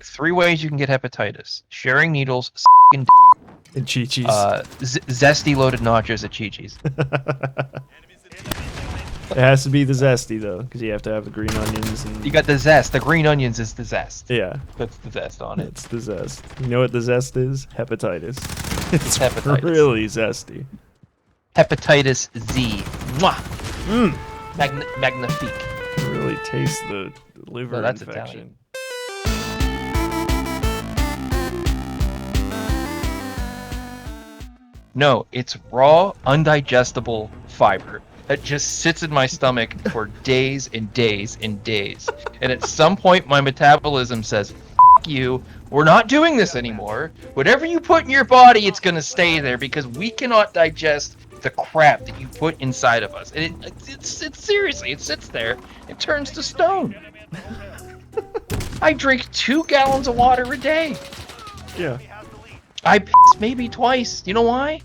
3 ways you can get hepatitis: sharing needles, and Chi-Chi's. zesty loaded nachos at Chi-Chi's. It has to be the zesty though, because you have to have the green onions and. You got the zest. The green onions is the zest. Yeah. That's the zest on it. It's the zest. You know what the zest is? Hepatitis. It's hepatitis. really zesty. Hepatitis Z. Mwah! Mmm. Magnifique. Really taste the liver that's infection. No, it's raw, undigestible fiber that just sits in my stomach for days and days and days. And at some point, my metabolism says, "F you, we're not doing this anymore. Whatever you put in your body, it's going to stay there because we cannot digest the crap that you put inside of us." And it's seriously, it sits there, it turns to stone. I drink 2 gallons of water a day. Yeah. I piss maybe twice. You know why?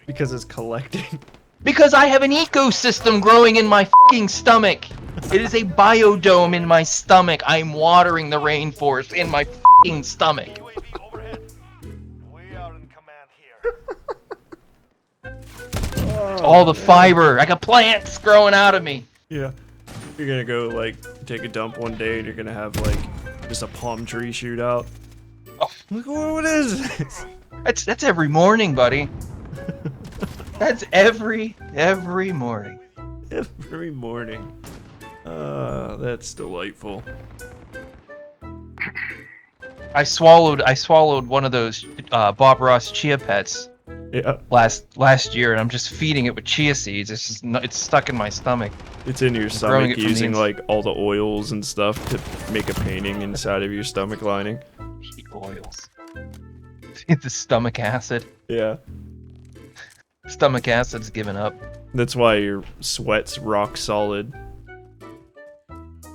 Because it's collecting. Because I have an ecosystem growing in my fucking stomach. It is a biodome in my stomach. I'm watering the rainforest in my fucking stomach. All the fiber. I got plants growing out of me. Yeah. You're gonna go like take a dump one day and you're gonna have like just a palm tree shoot out. Oh. Like, what is this? That's every morning, buddy. That's every morning. Every morning. That's delightful. I swallowed one of those Bob Ross chia pets Yeah. last year, and I'm just feeding it with chia seeds. It's stuck in my stomach. It's in your growing stomach it from using the like all the oils and stuff to make a painting inside of your stomach lining. Oils. The stomach acid. Yeah. Stomach acid's given up. That's why your sweat's rock solid.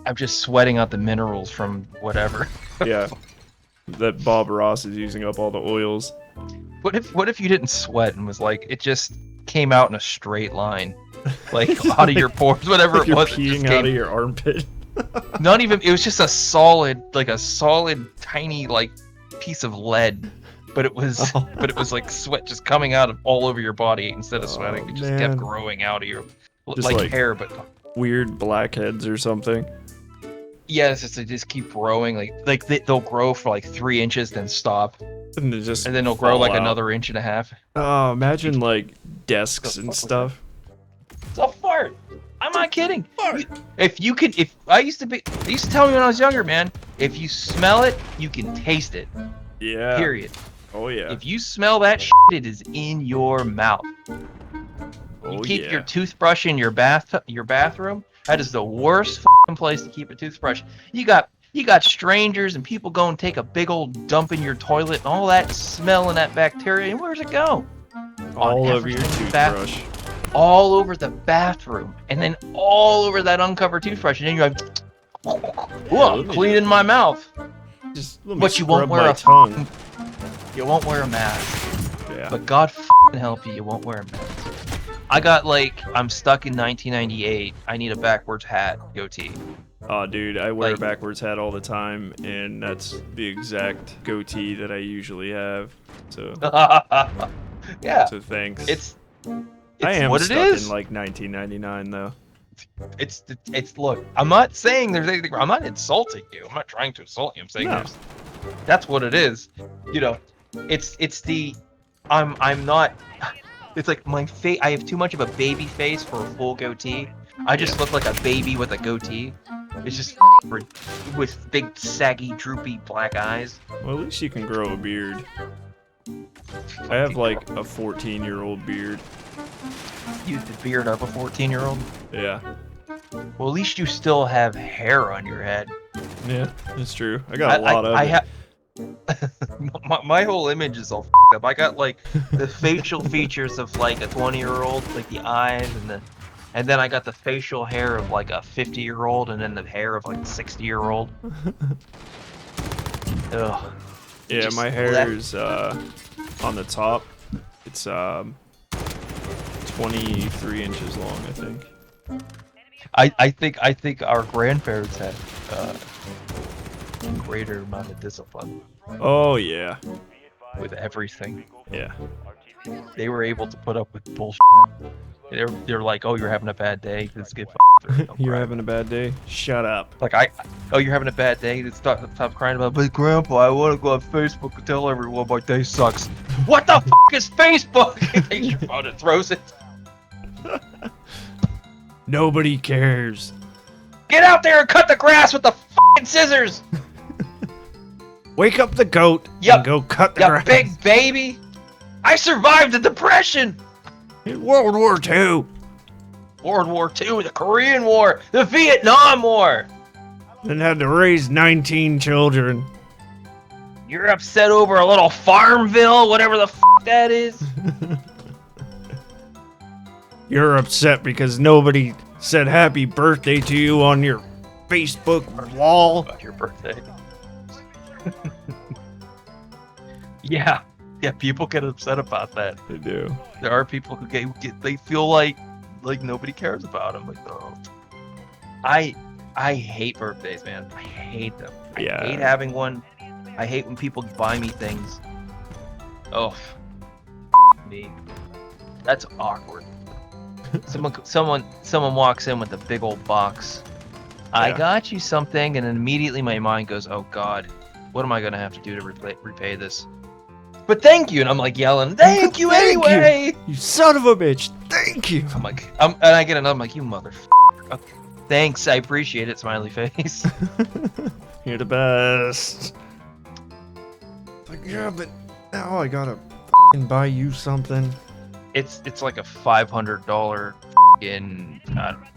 I'm just sweating out the minerals from whatever. Yeah. That Bob Ross is using up all the oils. What if you didn't sweat and was like it just came out in a straight line, like out of your pores, whatever Like it was. you're peeing out of your armpit. Not even. It was just a solid tiny like piece of lead, but it was like sweat just coming out of all over your body instead of sweating. It just kept growing out of your like hair, but weird blackheads or something. yes, they just keep growing. They'll grow for like 3 inches, then stop, And then they'll grow like another 1.5 inches. Oh, imagine like desks and stuff. It's a fart. I'm not kidding. They used to tell me when I was younger, man, if you smell it, you can taste it. Yeah. Period. Oh yeah. If you smell that shit, it is in your mouth. You keep your toothbrush in your bathroom. That is the worst fucking place to keep a toothbrush. You got strangers and people go and take a big old dump in your toilet and all that smell and that bacteria. And where's it go? All over your toothbrush. All over the bathroom, and then all over that uncovered toothbrush, and then you're like, "Whoa, cleaning my mouth." But you won't wear a tongue. You won't wear a mask. Yeah. But God f***ing help you, you won't wear a mask. I'm stuck in 1998. I need a backwards hat goatee. Oh, dude, I wear a backwards hat all the time, and that's the exact goatee that I usually have. So. Yeah. So thanks. It's I am what stuck it is. in like 1999 though. It's look. I'm not saying there's anything. I'm not insulting you. I'm not trying to insult you. I'm saying that's what it is. You know, I'm not. It's like my face. I have too much of a baby face for a full goatee. I just look like a baby with a goatee. It's just with big, saggy, droopy black eyes. Well, at least you can grow a beard. I have like a 14-year-old beard. You the beard of a 14-year-old? Yeah. Well, at least you still have hair on your head. Yeah, that's true. I got a lot of it. My whole image is all up. I got like the facial features of like a 20-year-old, like the eyes and then I got the facial hair of like a 50-year-old, and then the hair of like a 60-year-old. Ugh. Yeah, my hair's on the top. It's 23 inches long, I think. I think our grandparents had greater amount of discipline Oh yeah. with everything. Yeah. They were able to put up with bullshit. They're like, oh, you're having a bad day. Let's get through it. Don't You're cry having a bad day? Shut up. Like oh, you're having a bad day. Stop crying about. But Grandpa, I want to go on Facebook and tell everyone my day sucks. What the fuck is Facebook? He takes your phone and throws it. Nobody cares. Get out there and cut the grass with the fucking scissors. Wake up the goat Yup. and go cut the You grass. big baby. I survived the Depression. In World War II. World War II, the Korean War, the Vietnam War. And had to raise 19 children. You're upset over a little Farmville, whatever the fuck that is. You're upset because nobody said happy birthday to you on your Facebook wall. About your birthday. Yeah, people get upset about that. They do. There are people who they feel like nobody cares about them. Like, oh, I hate birthdays, man. I hate them. Yeah. I hate having one. I hate when people buy me things. Oh, me. That's awkward. Someone walks in with a big old box. I Yeah. got you something, and then immediately my mind goes, "Oh God, what am I gonna have to do to repay this?" But thank you, and I'm like yelling, "Thank you Thank you. anyway!" You son of a bitch. Thank you. I'm like, and I get another. I'm like, "You motherfucker." Okay. Thanks, I appreciate it. Smiley face. You're the best. It's like, yeah, but now I gotta buy you something. It's like a $500 in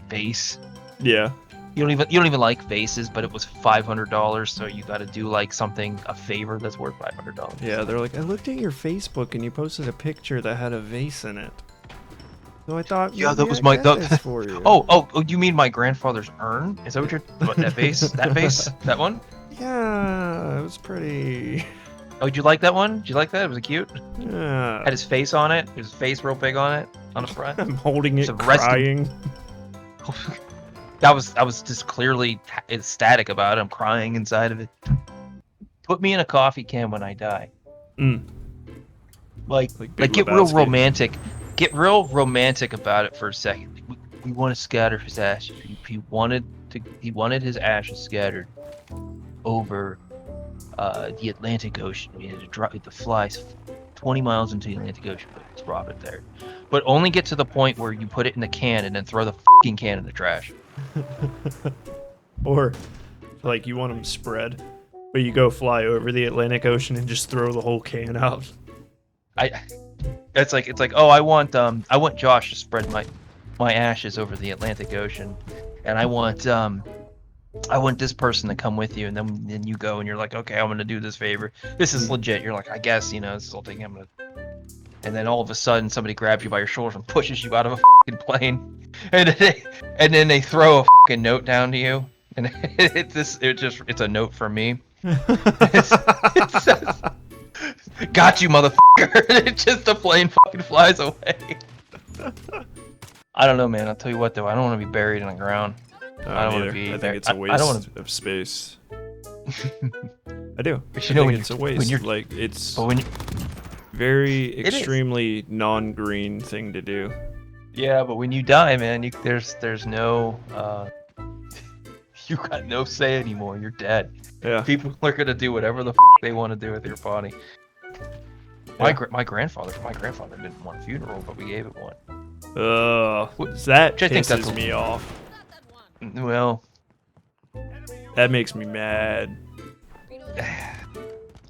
vase. Yeah. You don't even like vases, but it was $500, so you got to do like a favor that's worth $500. Yeah, they're like, I looked at your Facebook and you posted a picture that had a vase in it. So I thought, Yeah, that maybe was I my get this for you. Oh, you mean my grandfather's urn? Is that what that vase? That vase? That one? Yeah, it was pretty. Oh, did you like that one? Did you like that? Was it cute? Yeah. Had his face on it. His face real big on it on the front. I'm holding it, It's a resting- crying. I was just clearly ecstatic about it. I'm crying inside of it. Put me in a coffee can when I die. Mm. Like Big get real Lebowski. romantic. Get real romantic about it for a second. We want to scatter his ashes. He wanted his ashes scattered over the Atlantic Ocean. We had to drop the flies 20 miles into the Atlantic Ocean, but drop it there. But only get to the point where you put it in the can and then throw the fucking can in the trash. Or, like, you want them spread, but you go fly over the Atlantic Ocean and just throw the whole can out. It's like oh, I want Josh to spread my ashes over the Atlantic Ocean, and I want this person to come with you, and then you go and you're like, okay, I'm gonna do this favor. This is legit. You're like, I guess, this is the whole thing. And then all of a sudden somebody grabs you by your shoulders and pushes you out of a fucking plane, and then they throw a fucking note down to you, and it's a note from me. It says, "Got you, motherfucker." And the plane fucking flies away. I don't know, man. I'll tell you what, though. I don't want to be buried in the ground. I don't want to be. I think it's a waste I don't want to. of space. I do. But I when think it's a waste. It's but when you, very It is. extremely non-green thing to do. yeah, but when you die, man, there's no you got no say anymore. You're dead. Yeah. People are gonna do whatever the they want to do with your body. My grandfather didn't want a funeral, but we gave it one. Ugh. Which That I think that's pisses me off. Well, That makes me mad.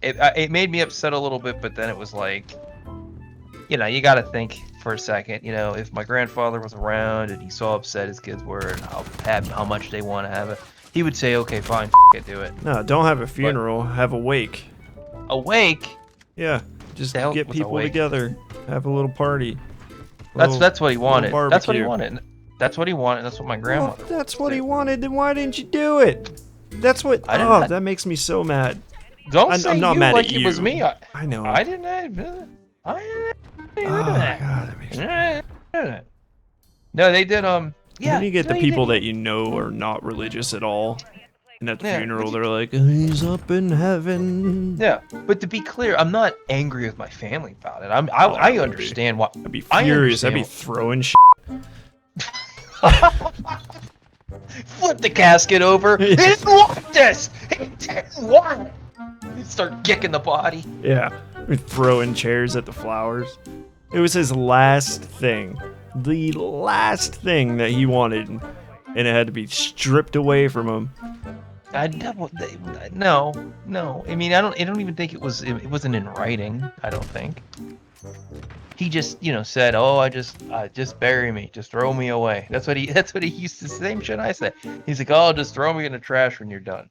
it made me upset a little bit, but then it was like, you got to think for a second. If my grandfather was around and he saw how upset his kids were and how much they want to have it, he would say, okay, fine, it, do it. No, don't have a funeral. Have a wake. Awake. Yeah. Just The hell get was people awake? Together. Have a little party. That's what he wanted. That's what he barbecue. wanted. That's what he wanted. That's what my grandmother. Well, that's what did. he wanted. Then why didn't you do it? That's what. I didn't- That makes me so mad. Don't I'm say not you mad like at it was you. me. I know. I didn't. Oh my god, that makes me. No, they did. Yeah. Yeah. Then you get the no, people didn't. that you know are not religious at all, And at the Yeah, funeral, but they're like, he's up in heaven. Yeah, but to be clear, I'm not angry with my family about it. Oh, I I would understand why. I'd be I furious. I'd be understand. throwing shit. Flip the casket over. He didn't want this. He didn't want it. You start kicking the body. Yeah, we're throwing chairs at the flowers. It was his last thing. The last thing that he wanted. And it had to be stripped away from him. No. I mean, I don't even think it wasn't in writing. I don't think. He just, said, "Oh, just bury me, just throw me away." That's what he used to say. Same shit I say. He's like, "Oh, just throw me in the trash when you're done."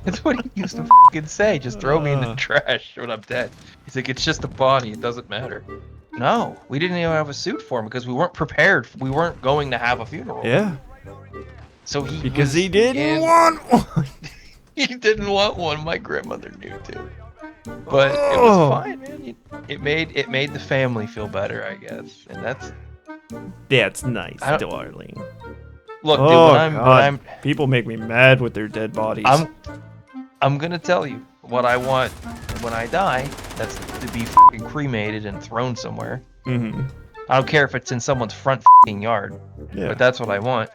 That's what he used to fucking say. Just throw me in the trash when I'm dead. He's like, "It's just a body. It doesn't matter." No, we didn't even have a suit for him because we weren't prepared. We weren't going to have a funeral. Yeah. So he didn't want one. He didn't want one. My grandmother knew too. But it was fine, man. It made the family feel better, I guess. And that's nice, darling. Look, dude, when I'm people make me mad with their dead bodies. I'm gonna tell you what I want when I die. That's to be fucking cremated and thrown somewhere. Mm-hmm. I don't care if it's in someone's front fucking yard. Yeah. But that's what I want.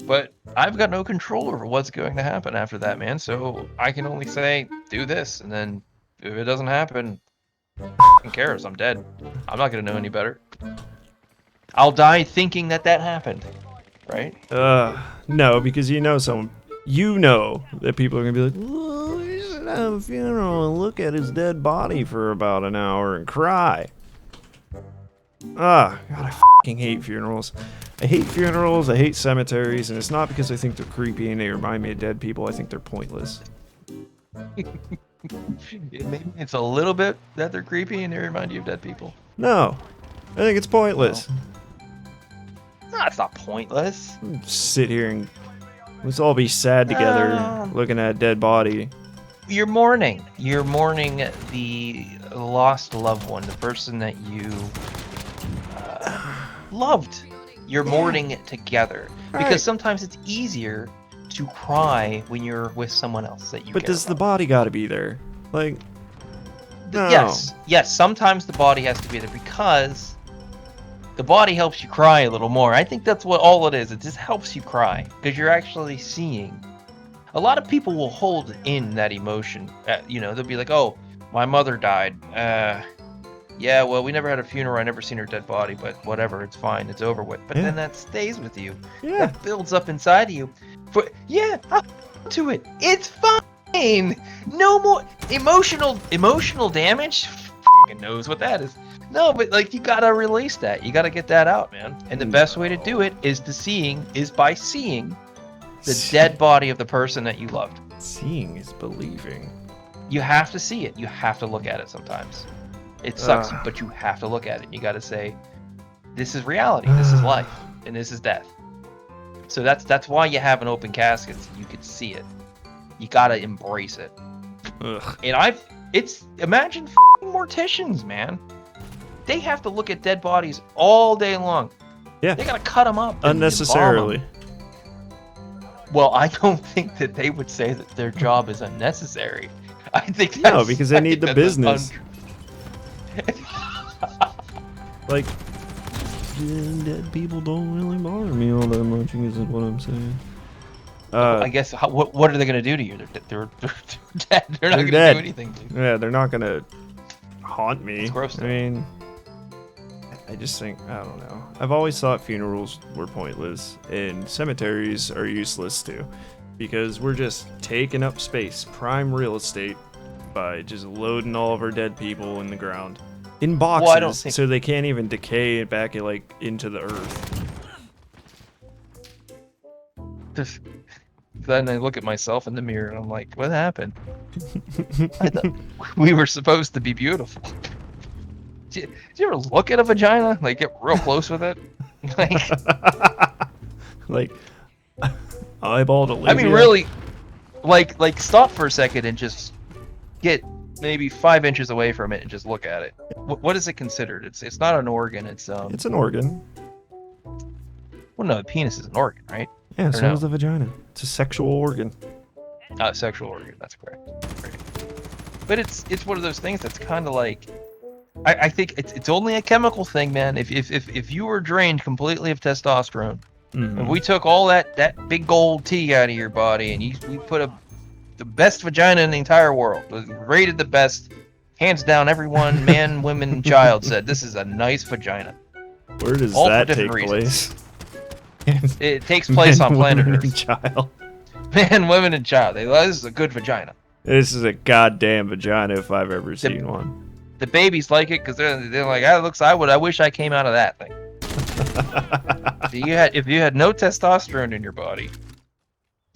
But I've got no control over what's going to happen after that, man. So I can only say, do this, and then if it doesn't happen, who cares? I'm dead. I'm not gonna know any better. I'll die thinking that happened, right? No, because you know that people are gonna be like, "Oh, we should have a funeral and look at his dead body for about an hour and cry." God, I fucking hate funerals. I hate funerals, I hate cemeteries, and it's not because I think they're creepy and they remind me of dead people. I think they're pointless. Maybe it's a little bit that they're creepy and they remind you of dead people. No, I think it's pointless. No, it's not pointless. Sit here and let's all be sad together looking at a dead body. You're mourning. You're mourning the lost loved one, the person that you loved. You're mourning it together. Because sometimes it's easier to cry when you're with someone else that you care does about. the body gotta be there? Like, no. Yes, sometimes the body has to be there because the body helps you cry a little more. I think that's what all it is. It just helps you cry because you're actually seeing. A lot of people will hold in that emotion. They'll be like, "Oh, my mother died. Yeah, well, we never had a funeral. I never seen her dead body, but whatever, it's fine. It's over with." But then that stays with you. Yeah. That builds up inside of you. I'm to it. It's fine. No more emotional damage. Fucking knows what that is. No, but you gotta release that. You gotta get that out, man. And the best way to do it is by seeing the dead body of the person that you loved. Seeing is believing. You have to see it. You have to look at it sometimes. It sucks, but you have to look at it. You gotta say, this is reality. This is life, and this is death. So that's why you have an open casket, so you can see it. You gotta embrace it. Ugh. And imagine f***ing morticians, man. They have to look at dead bodies all day long. Yeah. They gotta cut them up unnecessarily. Well, I don't think that they would say that their job is unnecessary. I think that's, no, because they need the business. Like, dead people don't really bother me all that much, is what I'm saying. I guess, what are they going to do to you? They're dead. They're not going to do anything to you. Yeah, they're not going to haunt me. It's gross, I mean, I just think, I don't know. I've always thought funerals were pointless, and cemeteries are useless too. Because we're just taking up space, prime real estate, by just loading all of our dead people in the ground. In boxes, so they can't even decay back into the earth. Then I look at myself in the mirror and I'm like, what happened? I thought we were supposed to be beautiful. Did you ever look at a vagina? Get real close with it? Eyeball to labia? I mean, really, stop for a second and just get maybe 5 inches away from it and just look at it. What is it considered? It's not an organ. It's an organ. What Well, no, the penis is an organ, right? Yeah, Or so no? is the vagina. It's a sexual organ. Sexual organ. That's correct. Right. But it's one of those things that's kind of like, I think it's only a chemical thing, man. If you were drained completely of testosterone, if we took all that big gold tea out of your body and we put the best vagina in the entire world, rated the best, hands down, everyone, man, women, child said this is a nice vagina. Where does All for that different take reasons. place? It takes place on planet women, and Earth. child. Man, women, and child. This is a good vagina. This is a goddamn vagina if I've ever seen one. The babies like it because they're like, it looks. I wish I came out of that thing. If you had no testosterone in your body,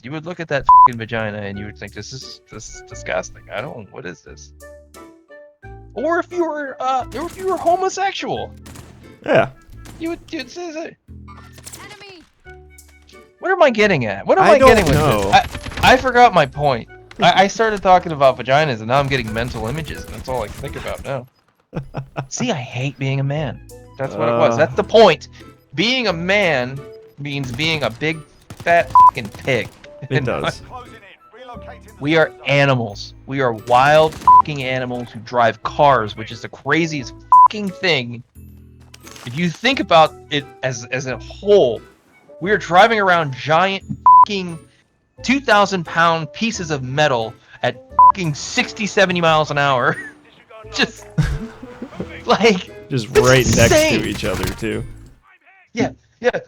you would look at that fucking vagina and you would think this is disgusting. What is this? Or if you were homosexual, Yeah. you'd say, Enemy. what am I getting at? What am I I getting with don't know. this? I forgot my point. I started talking about vaginas and now I'm getting mental images and that's all I can think about now. See, I hate being a man. That's what it was. That's the point. Being a man means being a big, fat fucking pig. It does. We are animals. We are wild fucking animals who drive cars, which is the craziest fucking thing. If you think about it as a whole, we are driving around giant fucking 2,000-pound pieces of metal at fucking 60, 70 miles an hour. Just like Just right next insane. to each other too. Yeah.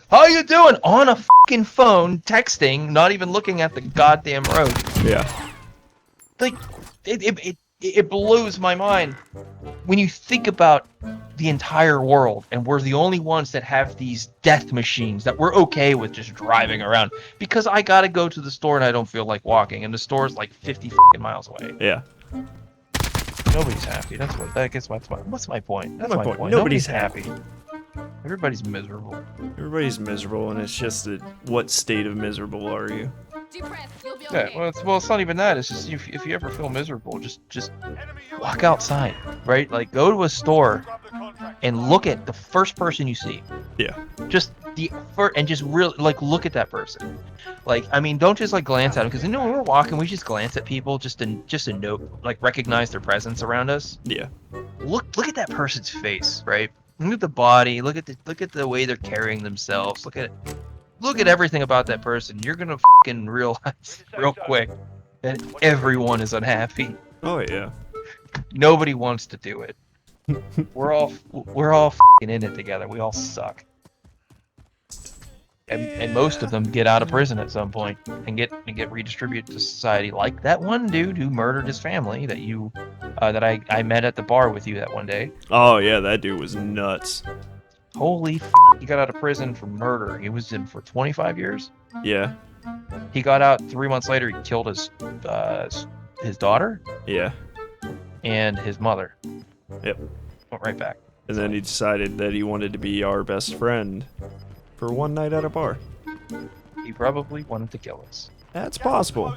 How you doing? On a fucking phone, texting, not even looking at the goddamn road. Yeah. Like, it blows my mind when you think about the entire world, and we're the only ones that have these death machines that we're okay with just driving around. Because I gotta go to the store and I don't feel like walking, and the store's like 50 fucking miles away. Yeah. Nobody's happy. That's what's my point? That's my point. Nobody's happy. Everybody's miserable. Everybody's miserable, and it's just that what state of miserable are you? Deep breath. You'll be Yeah, okay. well, it's not even that. It's just if you ever feel miserable, just walk outside, right? Like go to a store and look at the first person you see. Yeah. Just and just really like look at that person. Like, I mean, don't just like glance at them because when we're walking, we just glance at people just to note, like recognize their presence around us. Yeah. Look at that person's face, right? Look at the body. Look at the way they're carrying themselves. Look at everything about that person. You're gonna fucking realize real quick that everyone is unhappy. Oh yeah. Nobody wants to do it. We're all fucking in it together. We all suck. And most of them get out of prison at some point and get redistributed to society, like that one dude who murdered his family that I met at the bar with you that one day. Oh yeah, that dude was nuts. Holy he got out of prison for murder. He was in for 25 years. Yeah. He got out 3 months later. He killed his daughter Yeah. and his mother. Yep. Went right back. And then he decided that he wanted to be our best friend for one night at a bar. He probably wanted to kill us. That's possible.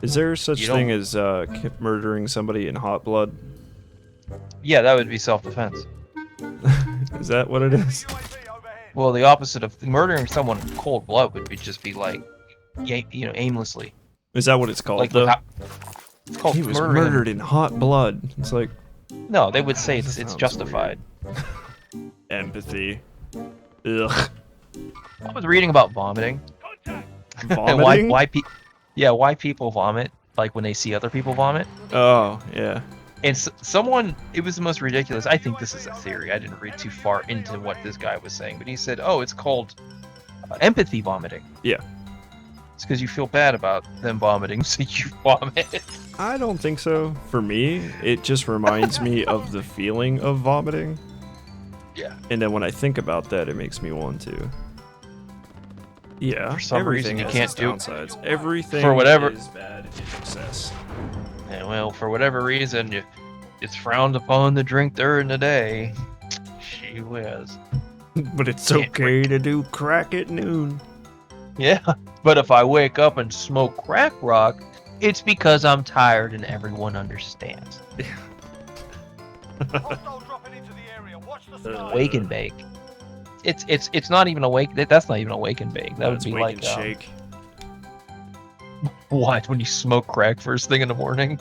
Is there such You don't- thing as murdering somebody in hot blood? Yeah, that would be self-defense. Is that what it is? Well, the opposite of murdering someone in cold blood would just be like, aimlessly. Is that what it's called? Like though? it's called He was murdering him. murdered in hot blood. It's like No, they would say it's sounds justified. empathy. Ugh. I was reading about vomiting and Vomiting? why people vomit, like when they see other people vomit. Oh yeah. And it was the most ridiculous. I think this is a theory. I didn't read too far into what this guy was saying, but he said, "Oh, it's called empathy vomiting." Yeah. It's because you feel bad about them vomiting, so you vomit. I don't think so. For me, it just reminds me of the feeling of vomiting. Yeah. And then when I think about that, it makes me want to. Yeah. For some reason, everything you has can't its do- downsides. Everything For whatever- is bad in excess. And well, for whatever reason, it's frowned upon to drink during the day. She whiz. But it's Can't okay to do crack at noon. Yeah, but if I wake up and smoke crack rock, it's because I'm tired and everyone understands. Wake and bake. it's not even awake. That's not even awake and bake. That would It's be wake like and shake. what, when you smoke crack first thing in the morning?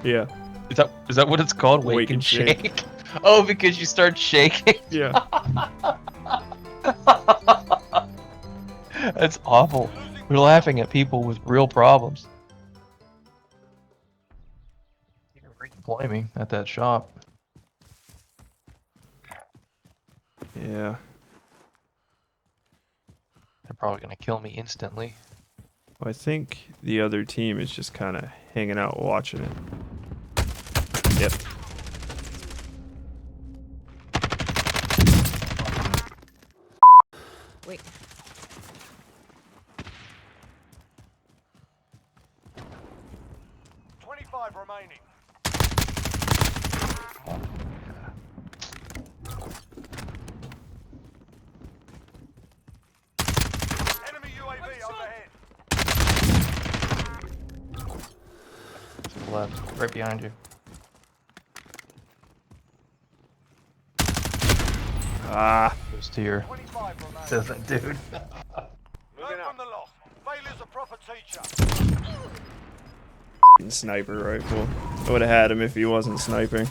Yeah. Is that what it's called? Wake and shake. Oh, because you start shaking. Yeah. That's awful. We're laughing at people with real problems. You can redeploy me at that shop. Yeah. They're probably gonna kill me instantly. Well, I think the other team is just kind of hanging out watching it. Yep. Wait. Remaining. Enemy UAV overhead. To the left, right behind you. Ah. Goes to your 25 remaining. doesn't, dude. Learn from the loss. Failure's a proper teacher. Sniper rifle. I would have had him if he wasn't sniping.